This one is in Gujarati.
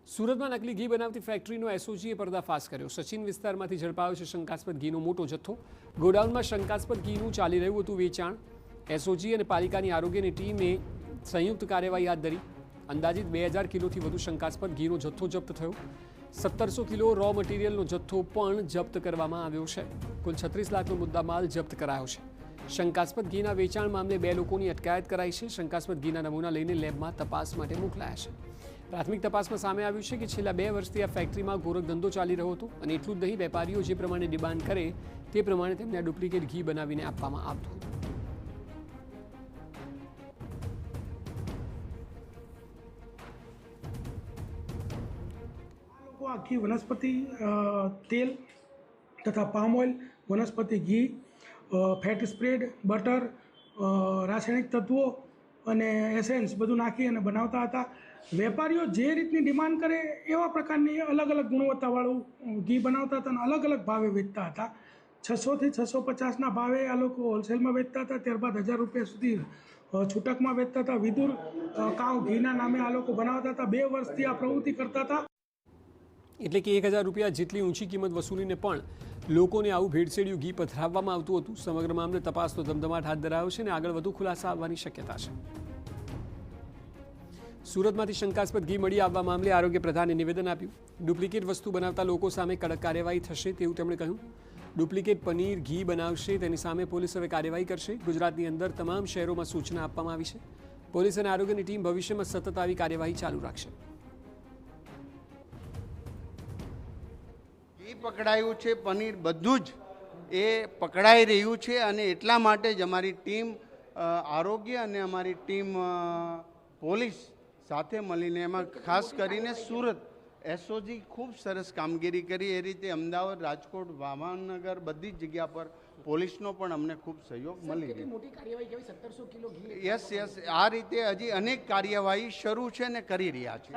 સુરતમાં નકલી ઘી બનાવતી ફેક્ટરીનો એસઓજીએ પર્દાફાશ કર્યો। સચિન વિસ્તારમાંથી ઝડપાયો છે શંકાસ્પદ ઘીનો મોટો જથ્થો। ગોડાઉનમાં શંકાસ્પદ ઘીનું ચાલી રહ્યું હતું વેચાણ। એસઓજી અને પાલિકાની આરોગ્યની ટીમે સંયુક્ત કાર્યવાહી હાથ ધરી। અંદાજિત 2000 કિલોથી વધુ શંકાસ્પદ ઘીનો જથ્થો જપ્ત થયો। 1700 કિલો રો મટીરિયલનો જથ્થો પણ જપ્ત કરવામાં આવ્યો છે। કુલ 36 લાખનો મુદ્દામાલ જપ્ત કરાયો છે। શંકાસ્પદ ઘીના વેચાણ મામલે 2 લોકોની અટકાયત કરાઈ છે। શંકાસ્પદ ઘીના નમૂના લઈને લેબમાં તપાસ માટે મોકલાયા છે। પ્રાથમિક તપાસમાં સામે આવ્યું છે કે છેલ્લા 2 વર્ષથી આ ફેક્ટરીમાં ગોરખધંધો ચાલી રહ્યો હતો અને એટલું જ નહીં, વેપારીઓ જે પ્રમાણે ડિમાન્ડ કરે તે પ્રમાણે તેમને ડુપ્લિકેટ ઘી બનાવીને આપવામાં આવતું હતું। આખી વનસ્પતિ તેલ તથા પામ ઓઇલ, વનસ્પતિ ઘી, ફેટ સ્પ્રેડ, બટર, રાસાયણિક તત્વો અને એસેન્સ બધું નાખી અને બનાવતા હતા। વેપારીઓ જે રીતની ડિમાન્ડ કરે એવા પ્રકારની અલગ અલગ ગુણવત્તાવાળું ઘી બનાવતા હતા અને અલગ અલગ ભાવે વેચતા હતા। 600 થી 650ના ભાવે આ લોકો હોલસેલમાં વેચતા હતા, ત્યારબાદ 1000 રૂપિયા સુધી છૂટકમાં વેચતા હતા। વિદુર કાવ ઘીના નામે આ લોકો બનાવતા હતા। 2 વર્ષથી આ પ્રવૃત્તિ કરતા હતા। એટલે કે 1000 રૂપિયા જેટલી ઊંચી કિંમત વસૂલીને પણ લોકોને આવું ભેળસેળિયું ઘી પધરાવવામાં આવતું હતું। સમગ્ર મામલે તપાસનો ધમધમાટ હાથ ધરાયો છે અને આગળ વધુ ખુલાસા આવવાની શક્યતા છે। સુરતમાંથી શંકાસ્પદ ઘી મળી આવવા મામલે આરોગ્ય પ્રધાને નિવેદન આપ્યું। ડુપ્લિકેટ વસ્તુ બનાવતા લોકો સામે કડક કાર્યવાહી થશે તેવું તેમણે કહ્યું। ડુપ્લિકેટ પનીર, ઘી બનાવશે તેની સામે પોલીસ હવે કાર્યવાહી કરશે। ગુજરાતની અંદર તમામ શહેરોમાં સૂચના આપવામાં આવી છે। પોલીસ અને આરોગ્યની ટીમ ભવિષ્યમાં સતત આવી કાર્યવાહી ચાલુ રાખશે। ઘી પકડાયું છે, પનીર બધું જ એ પકડાઈ રહ્યું છે અને એટલા માટે જ અમારી ટીમ આરોગ્ય અને અમારી ટીમ પોલીસ સાથે મળીને એમાં ખાસ કરીને સુરત એસઓજી ખૂબ સરસ કામગીરી કરી। એ રીતે અમદાવાદ, રાજકોટ, ભાવનગર બધી જ જગ્યા પર પોલીસનો પણ અમને ખૂબ સહયોગ મળી રહ્યો। યસ, આ રીતે હજી અનેક કાર્યવાહી શરૂ છે અને કરી રહ્યા છે।